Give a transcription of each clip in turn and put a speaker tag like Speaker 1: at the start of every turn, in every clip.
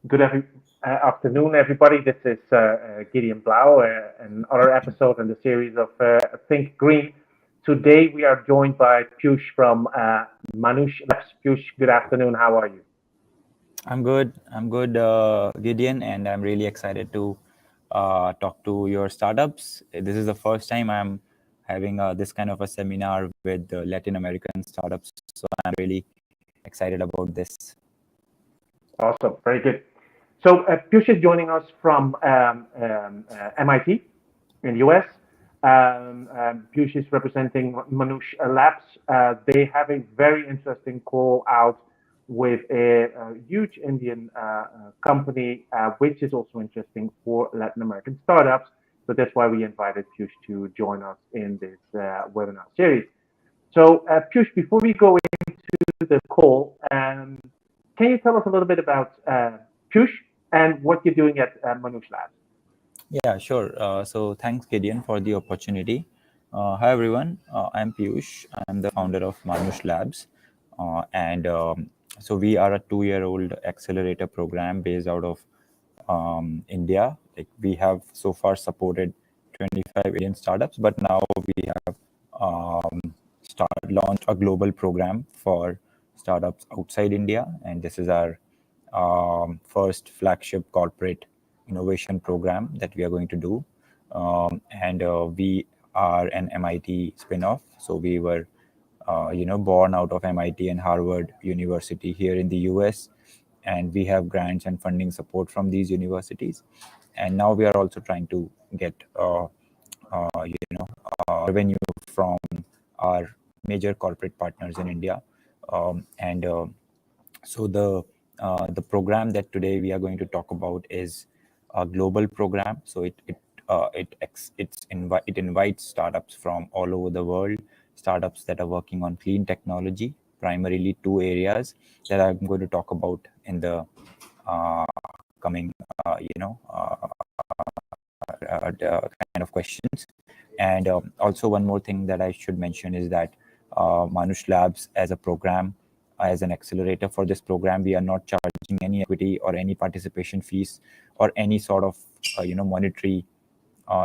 Speaker 1: Afternoon, everybody. This is Gideon Blau, another episode in the series of Think Green. Today, we are joined by Piyush from Manush Labs. Piyush, good afternoon. How are you?
Speaker 2: I'm good. Gideon, and I'm really excited to talk to your startups. This is the first time I'm having this kind of a seminar with Latin American startups, so I'm really excited about this.
Speaker 1: Awesome. Very good. So, Piyush is joining us from MIT in the US. Piyush is representing Manush Labs. They have a very interesting call out with a huge Indian company, which is also interesting for Latin American startups. So that's why we invited Piyush to join us in this webinar series. So, Piyush, before we go into the call, can you tell us a little bit about Piyush and what you're doing at Manush Labs?
Speaker 2: Yeah, sure. So thanks, Gideon, for the opportunity. Hi, everyone. I'm Piyush. I'm the founder of Manush Labs. And so we are a 2-year-old accelerator program based out of India. Like we have so far supported 25 Indian startups, but now we have launched a global program for startups outside India, and this is our first flagship corporate innovation program that we are going to do. And we are an MIT spin-off, so we were born out of MIT and Harvard University here in the US, and we have grants and funding support from these universities. And now we are also trying to get revenue from our major corporate partners in India. So the program that today we are going to talk about is a global program. So it invites startups from all over the world, startups that are working on clean technology, primarily 2 areas that I'm going to talk about in the coming kind of questions. And also one more thing that I should mention is that Manush Labs as a program, as an accelerator for this program, we are not charging any equity or any participation fees or any sort of monetary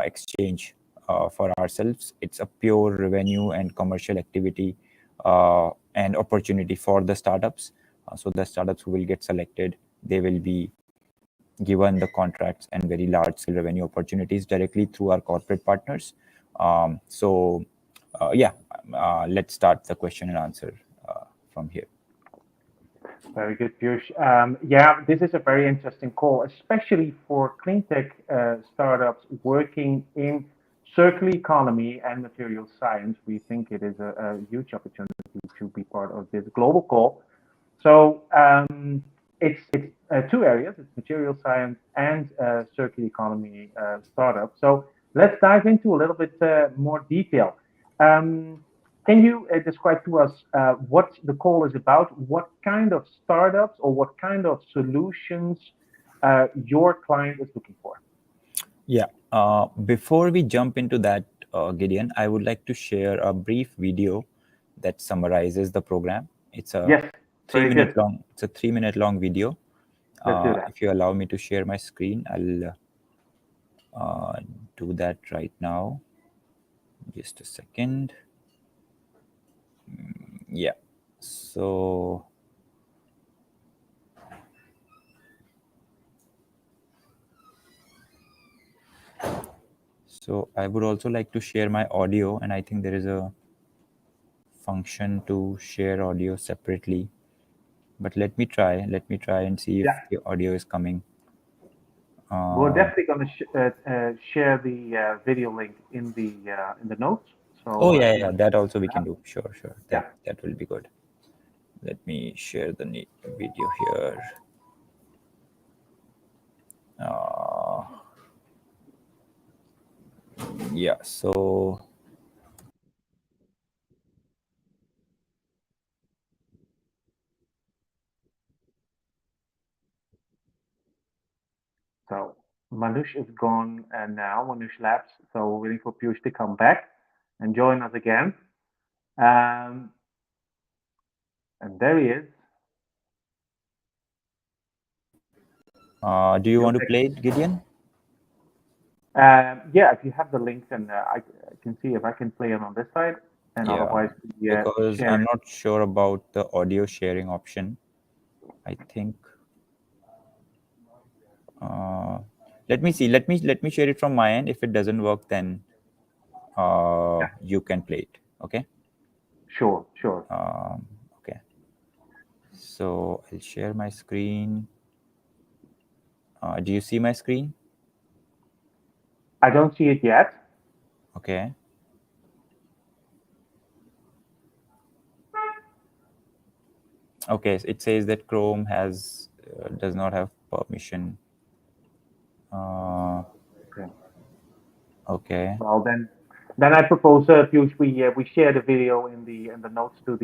Speaker 2: exchange for ourselves. It's a pure revenue and commercial activity and opportunity for the startups. So the startups who will get selected, they will be given the contracts and very large scale revenue opportunities directly through our corporate partners. Let's start the question and answer from here.
Speaker 1: Very good, Piyush. This is a very interesting call, especially for clean tech startups working in circular economy and material science. We think it is a huge opportunity to be part of this global call. So it's 2 areas: it's material science and circular economy startup. So let's dive into a little bit more detail. Can you describe to us what the call is about? What kind of startups or what kind of solutions your client is looking for?
Speaker 2: Yeah. Before we jump into that, Gideon, I would like to share a brief video that summarizes the program. It's a
Speaker 1: Yes, very good.
Speaker 2: long. It's a 3-minute long video.
Speaker 1: Let's do that.
Speaker 2: If you allow me to share my screen, I'll do that right now. Just a second. Yeah. So I would also like to share my audio, and I think there is a function to share audio separately. But let me try and see if the audio is coming.
Speaker 1: We're definitely going to share the video link in the notes. So
Speaker 2: yeah, that also we can do. Sure.
Speaker 1: Yeah.
Speaker 2: That will be good. Let me share the video here. Yeah, so
Speaker 1: Manush is gone now, Manush Labs. So we're waiting for Piyush to come back and join us again. And there he is.
Speaker 2: Do you want to play it, Gideon?
Speaker 1: Yeah, if you have the link, then I can see if I can play it on this side, and
Speaker 2: Yeah,
Speaker 1: otherwise we
Speaker 2: because
Speaker 1: share
Speaker 2: I'm
Speaker 1: it.
Speaker 2: not sure about the audio sharing option. I think. Let me see. Let me share it from my end. If it doesn't work, then
Speaker 1: Yeah,
Speaker 2: you can play it. Okay.
Speaker 1: sure, sure.
Speaker 2: Okay. So I'll share my screen. Do you see my screen?
Speaker 1: I don't see it yet.
Speaker 2: Okay. Okay. So it says that Chrome does not have permission.
Speaker 1: Okay.
Speaker 2: Okay.
Speaker 1: Well, then I propose, Piyush, we share the video in the notes to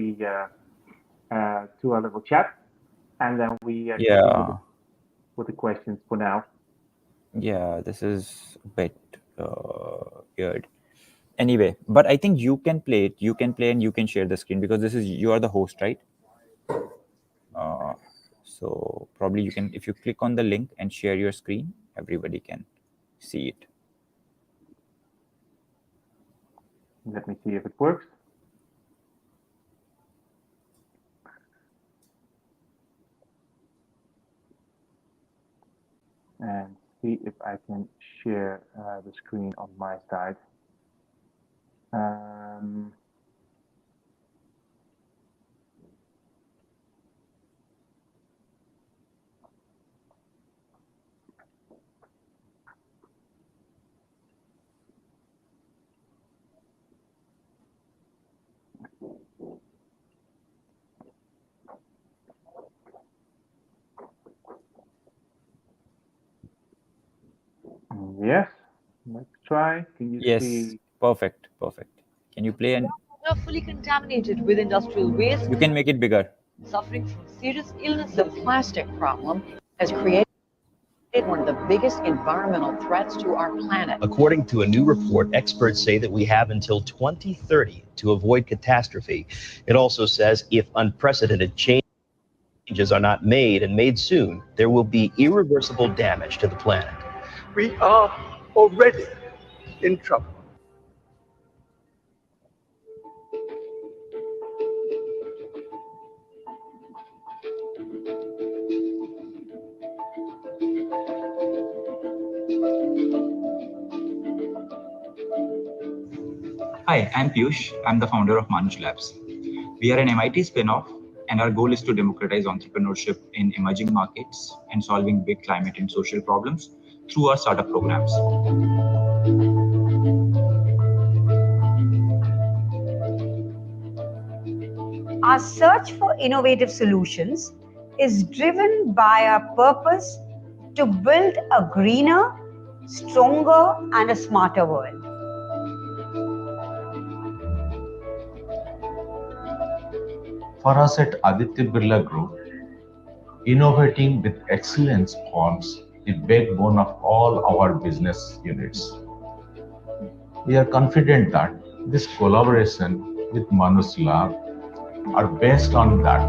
Speaker 1: our little chat, and then we continue
Speaker 2: Yeah.
Speaker 1: with the questions for now.
Speaker 2: Yeah. This is a bit weird. Anyway, but I think you can play it. You can play and you can share the screen because you are the host, right? So probably you can, if you click on the link and share your screen, everybody can see it.
Speaker 1: Let me see if it works. And see if I can share the screen on my side. Um, yes, let's try. Can you
Speaker 2: Yes,
Speaker 1: see?
Speaker 2: perfect, perfect. Can you play and
Speaker 3: Are fully contaminated with industrial waste,
Speaker 2: you can make it bigger?
Speaker 3: suffering from serious illnesses. The plastic problem has created one of the biggest environmental threats to our planet.
Speaker 4: According to a new report, experts say that we have until 2030 to avoid catastrophe. It also says if unprecedented changes are not made and made soon, there will be irreversible damage to the planet.
Speaker 5: We are already in trouble.
Speaker 6: Hi, I'm Piyush. I'm the founder of Manush Labs. We are an MIT spin-off, and our goal is to democratize entrepreneurship in emerging markets and solving big climate and social problems through our startup programs.
Speaker 7: Our search for innovative solutions is driven by our purpose to build a greener, stronger, and a smarter world.
Speaker 8: For us at Aditya Birla Group, innovating with excellence forms the backbone of all our business units. We are confident that this collaboration with Manush Labs are based on that.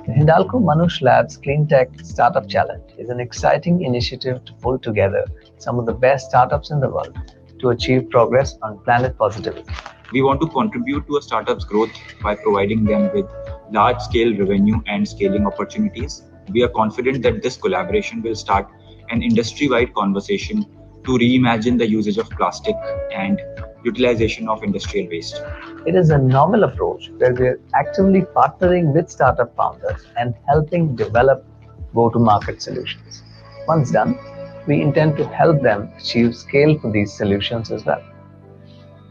Speaker 9: The Hindalco Manush Labs Clean Tech Startup Challenge is an exciting initiative to pull together some of the best startups in the world to achieve progress on planet positivity.
Speaker 6: We want to contribute to a startup's growth by providing them with large-scale revenue and scaling opportunities. We are confident that this collaboration will start an industry-wide conversation to reimagine the usage of plastic and utilization of industrial waste.
Speaker 9: It is a novel approach where we are actively partnering with startup founders and helping develop go-to-market solutions. Once done, we intend to help them achieve scale for these solutions as well.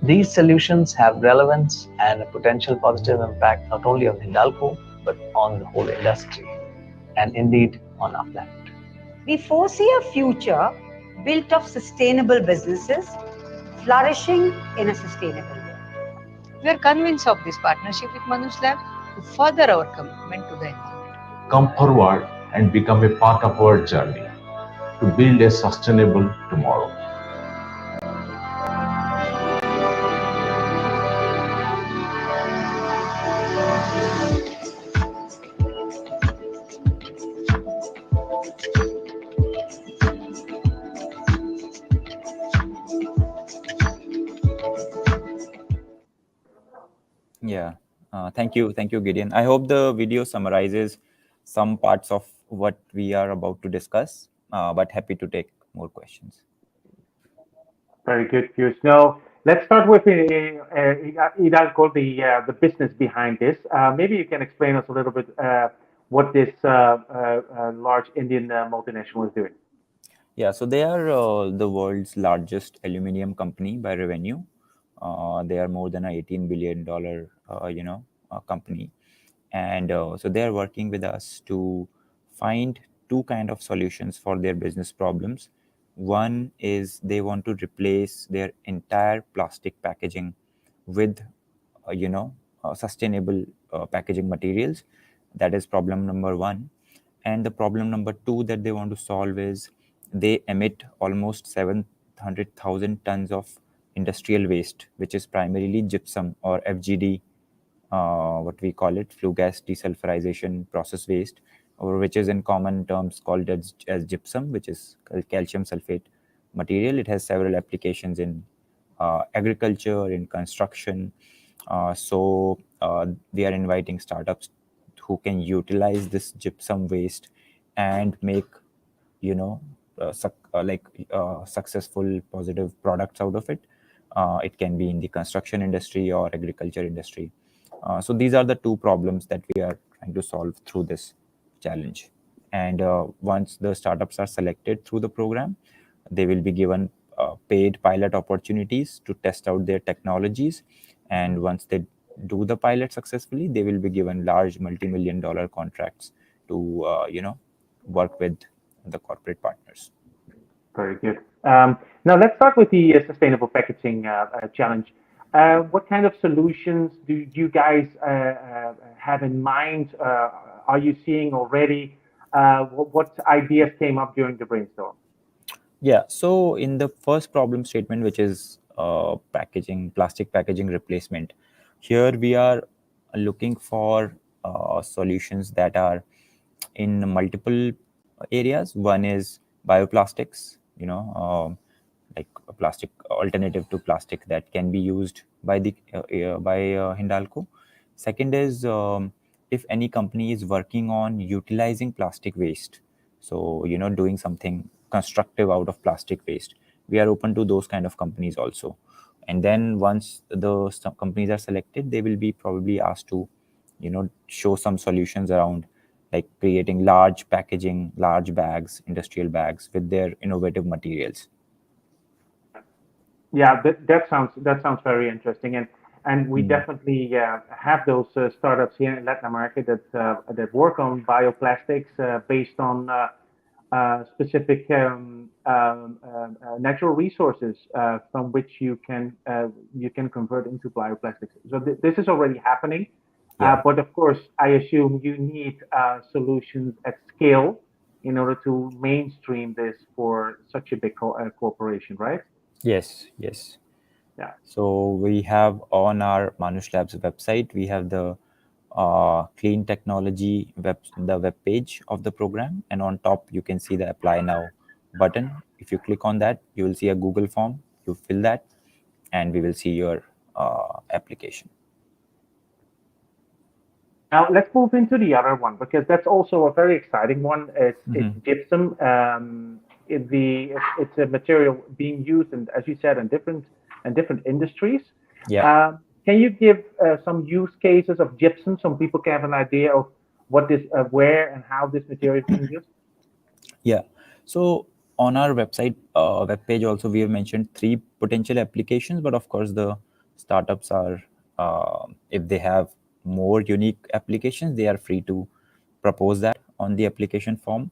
Speaker 9: These solutions have relevance and a potential positive impact not only on Hindalco, but on the whole industry, and indeed on our planet.
Speaker 7: We foresee a future built of sustainable businesses flourishing in a sustainable way.
Speaker 3: We are convinced of this partnership with Manush Labs to further our commitment to the environment.
Speaker 8: Come forward and become a part of our journey to build a sustainable tomorrow.
Speaker 2: Yeah. Thank you, Gideon. I hope the video summarizes some parts of what we are about to discuss. But happy to take more questions.
Speaker 1: Very good, Piyush. Now, let's start with Hidalgo, the business behind this. Maybe you can explain us a little bit what this large Indian multinational is doing.
Speaker 2: Yeah, so they are the world's largest aluminum company by revenue. They are more than a $18 billion, company, and so they are working with us to find two kind of solutions for their business problems. One is they want to replace their entire plastic packaging with, sustainable packaging materials. That is problem number one. And the problem number two that they want to solve is they emit almost 700,000 tons of industrial waste, which is primarily gypsum or FGD, what we call it, flue gas desulfurization process waste, or which is in common terms called as gypsum, which is calcium sulfate material. It has several applications in agriculture, in construction. So we are inviting startups who can utilize this gypsum waste and make, successful positive products out of it. It can be in the construction industry or agriculture industry. So these are the two problems that we are trying to solve through this challenge. And once the startups are selected through the program, they will be given paid pilot opportunities to test out their technologies. And once they do the pilot successfully, they will be given large multi-million-dollar contracts to, work with the corporate partners.
Speaker 1: Very good. Now let's start with the sustainable packaging challenge. What kind of solutions do you guys have in mind? Are you seeing already? What ideas came up during the brainstorm?
Speaker 2: Yeah, so in the first problem statement, which is plastic packaging replacement, here we are looking for solutions that are in multiple areas. One is bioplastics, like a plastic alternative to plastic that can be used by the Hindalco. Second is, if any company is working on utilizing plastic waste, so doing something constructive out of plastic waste, we are open to those kind of companies also. And then once those companies are selected, they will be probably asked to show some solutions around, like creating large packaging, large bags, industrial bags with their innovative materials.
Speaker 1: Yeah, that sounds very interesting, and we definitely have those startups here in Latin America that work on bioplastics based on specific natural resources from which you can convert into bioplastics. So this is already happening, but of course, I assume you need solutions at scale in order to mainstream this for such a big corporation, right?
Speaker 2: Yes.
Speaker 1: Yeah.
Speaker 2: So we have on our Manush Labs website, we have the clean technology the web page of the program, and on top you can see the apply now button. If you click on that, you will see a Google form. You fill that, and we will see your application.
Speaker 1: Now let's move into the other one because that's also a very exciting one. It's gypsum. It's a material being used, and as you said, in different industries.
Speaker 2: Yeah.
Speaker 1: Can you give some use cases of gypsum so people can have an idea of where and how this material is being used?
Speaker 2: Yeah. So on our website web page also, we have mentioned three potential applications, but of course the startups are, if they have more unique applications, they are free to propose that on the application form.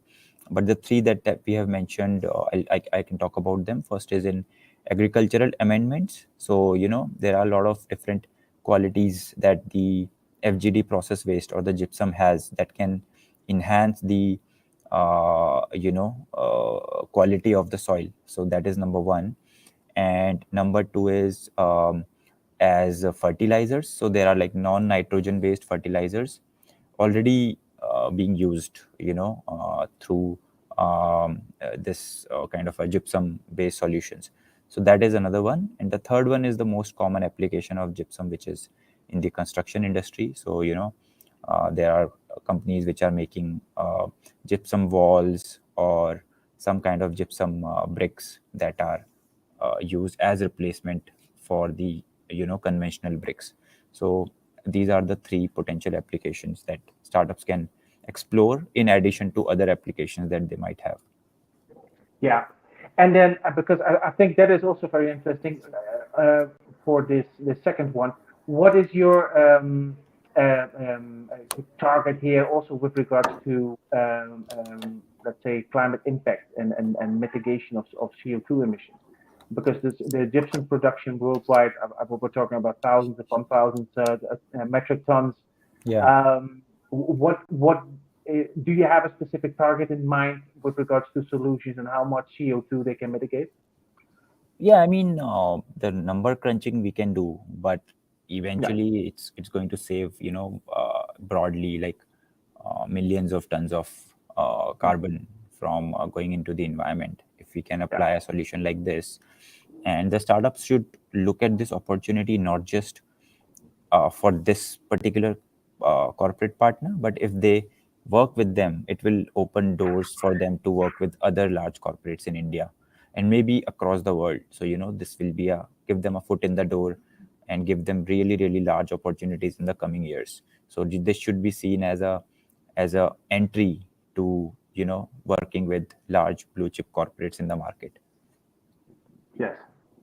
Speaker 2: But the three that we have mentioned, I can talk about them. First is in agricultural amendments. So there are a lot of different qualities that the FGD process waste or the gypsum has that can enhance the quality of the soil. So that is number one. And number two is as fertilizers. So there are like non-nitrogen based fertilizers already being used through this kind of a gypsum based solutions. So that is another one. And the third one is the most common application of gypsum, which is in the construction industry. So, there are companies which are making gypsum walls or some kind of gypsum bricks that are used as replacement for the, conventional bricks. So these are the three potential applications that startups can explore in addition to other applications that they might have.
Speaker 1: Yeah, and then because I think that is also very interesting for this second one. What is your target here, also with regards to let's say climate impact and mitigation of CO2 emissions? Because the gypsum production worldwide, we're talking about thousands upon thousands metric tons.
Speaker 2: Yeah.
Speaker 1: What do you have a specific target in mind with regards to solutions and how much CO2 they can mitigate?
Speaker 2: Yeah, I mean, the number crunching we can do, but eventually it's going to save, broadly like millions of tons of carbon from going into the environment if we can apply a solution like this. And the startups should look at this opportunity not just for this particular corporate partner, but if they work with them, it will open doors for them to work with other large corporates in India and maybe across the world. So, this will be give them a foot in the door and give them really, really large opportunities in the coming years. So this should be seen as a entry to, working with large blue chip corporates in the market.
Speaker 1: Yes,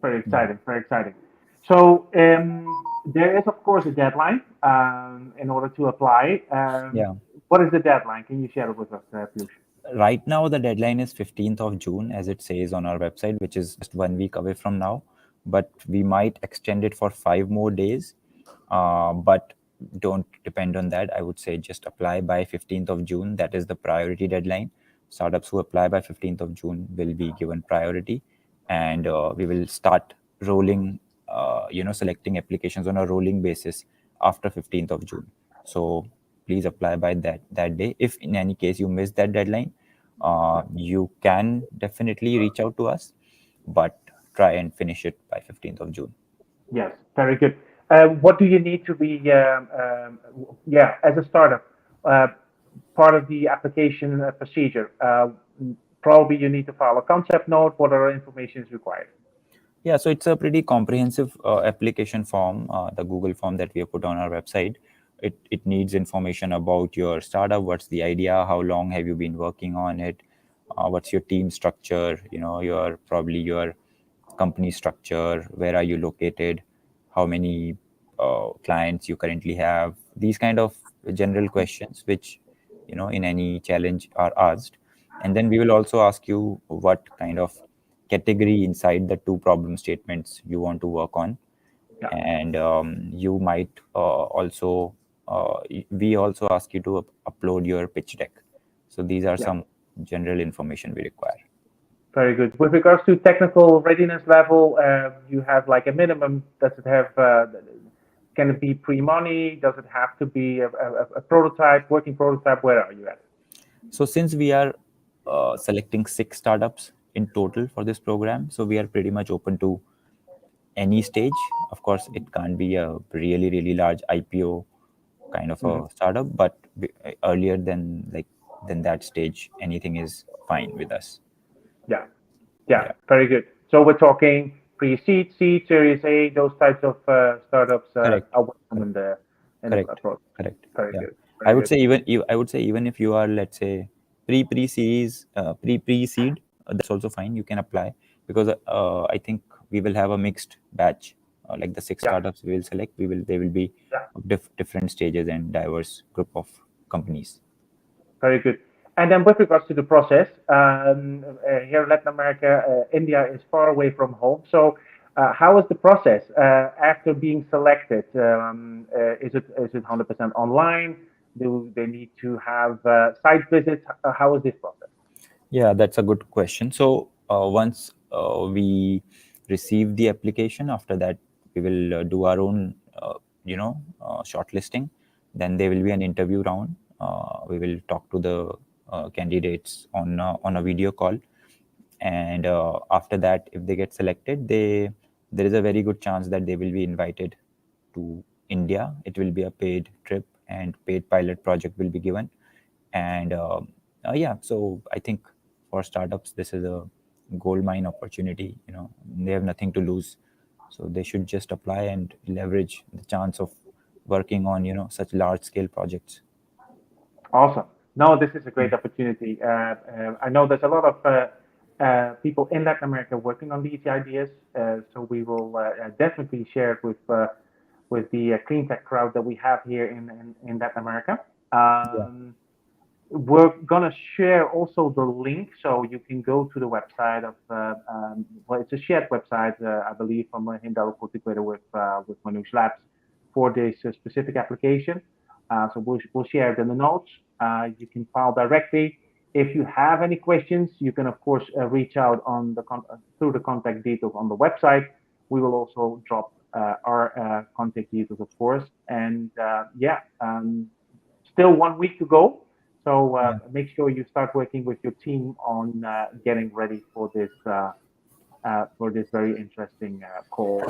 Speaker 1: very exciting, very exciting. So there is, of course, a deadline in order to apply. What is the deadline? Can you share it with us, Piyush?
Speaker 2: Right now, the deadline is 15th of June, as it says on our website, which is just 1 week away from now. But we might extend it for 5 more days. But don't depend on that. I would say just apply by 15th of June. That is the priority deadline. Startups who apply by 15th of June will be given priority. And we will start rolling, selecting applications on a rolling basis after 15th of June. So please apply by that day. If in any case you miss that deadline, you can definitely reach out to us, but try and finish it by 15th of June.
Speaker 1: Yes, very good. What do you need to be, as a startup, part of the application procedure? Probably you need to file a concept note. What other information is required?
Speaker 2: Yeah, so it's a pretty comprehensive application form, the Google form that we have put on our website. It needs information about your startup. What's the idea? How long have you been working on it? What's your team structure? Your company structure. Where are you located? How many clients you currently have? These kind of general questions, which in any challenge are asked. And then we will also ask you what kind of category inside the 2 problem statements you want to work on. And you might we also ask you to upload your pitch deck. So these are some general information we require.
Speaker 1: Very good. With regards to technical readiness level, you have like a minimum. Does it have? Can it be pre-money? Does it have to be a prototype, working prototype? Where are you at?
Speaker 2: So since we are selecting 6 startups in total for this program, so we are pretty much open to any stage. Of course, it can't be a really, really large IPO kind of a startup, but earlier than that stage, anything is fine with us.
Speaker 1: Yeah, very good. So we're talking pre-seed, seed, Series A, those types of startups are welcome in the approach.
Speaker 2: Correct.
Speaker 1: Very good.
Speaker 2: I would say even if you are, let's say, pre-series, pre-seed, that's also fine. You can apply because I think we will have a mixed batch. Like the 6 startups we will select, they will be different stages and diverse group of companies.
Speaker 1: Very good. And then with regards to the process, here in Latin America, India is far away from home. So how is the process after being selected? Is it 100% online? Do they need to have site visits? How is this process?
Speaker 2: Yeah, that's a good question. So once we receive the application, after that we will do our own, shortlisting. Then there will be an interview round. We will talk to the candidates on a video call, And after that, if they get selected, there is a very good chance that they will be invited to India. It will be a paid trip and paid pilot project will be given. And yeah, so I think for startups, this is a gold mine opportunity. They have nothing to lose, so they should just apply and leverage the chance of working on such large scale projects.
Speaker 1: Awesome. No, this is a great opportunity. I know there's a lot of people in Latin America working on these ideas, so we will definitely share it with the clean tech crowd that we have here in Latin America. We're gonna share also the link, so you can go to the website of well, it's a shared website, I believe, from Hindal put together with Manush Labs for this specific application. So we'll share it in the notes. You can file directly. If you have any questions, you can of course reach out on through the contact details on the website. We will also drop our contact details, of course. And yeah, still 1 week to go. So make sure you start working with your team on getting ready for this very interesting call.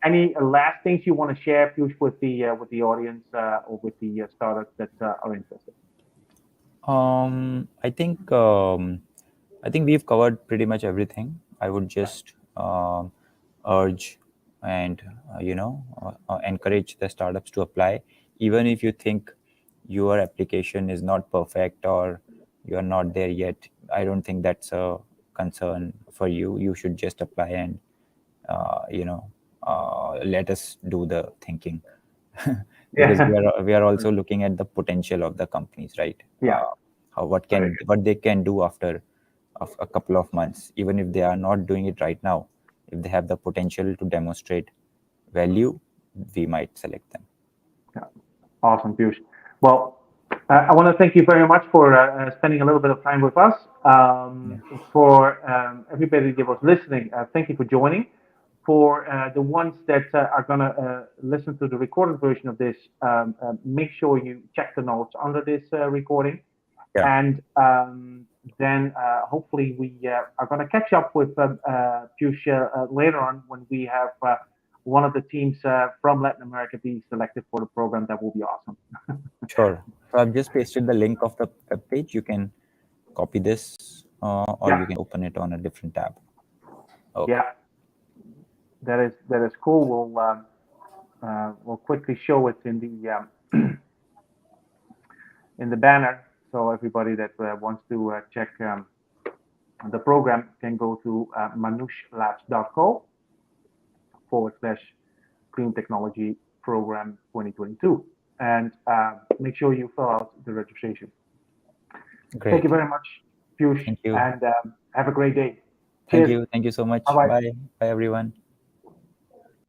Speaker 1: Any last things you want to share, Piyush, with the audience or with the startups that are interested?
Speaker 2: I think we've covered pretty much everything. I would just urge and encourage the startups to apply, even if you think your application is not perfect or you are not there yet. I don't think that's a concern for you. You should just apply and let us do the thinking. Because we are also looking at the potential of the companies, right? What they can do after a couple of months, even if they are not doing it right now. If they have the potential to demonstrate value, we might select them.
Speaker 1: Awesome, Piyush. Well, I want to thank you very much for spending a little bit of time with us. For everybody that was listening, thank you for joining. For the ones that are going to listen to the recorded version of this, make sure you check the notes under this recording. And then hopefully we are going to catch up with Piyush later on when we have one of the teams from Latin America be selected for the program. That will be awesome.
Speaker 2: Sure. So I've just pasted the link of the web page. You can copy this or you can open it on a different tab. Okay.
Speaker 1: Yeah, that is cool. We'll quickly show it in the banner, so everybody that wants to check the program can go to manushlabs.co/Clean Technology Program 2022 and make sure you fill out the registration.
Speaker 2: Great.
Speaker 1: Thank you very much, Piyush.
Speaker 2: Thank you.
Speaker 1: And have a great day.
Speaker 2: Cheers. Thank you so much.
Speaker 1: Bye-bye.
Speaker 2: Bye everyone.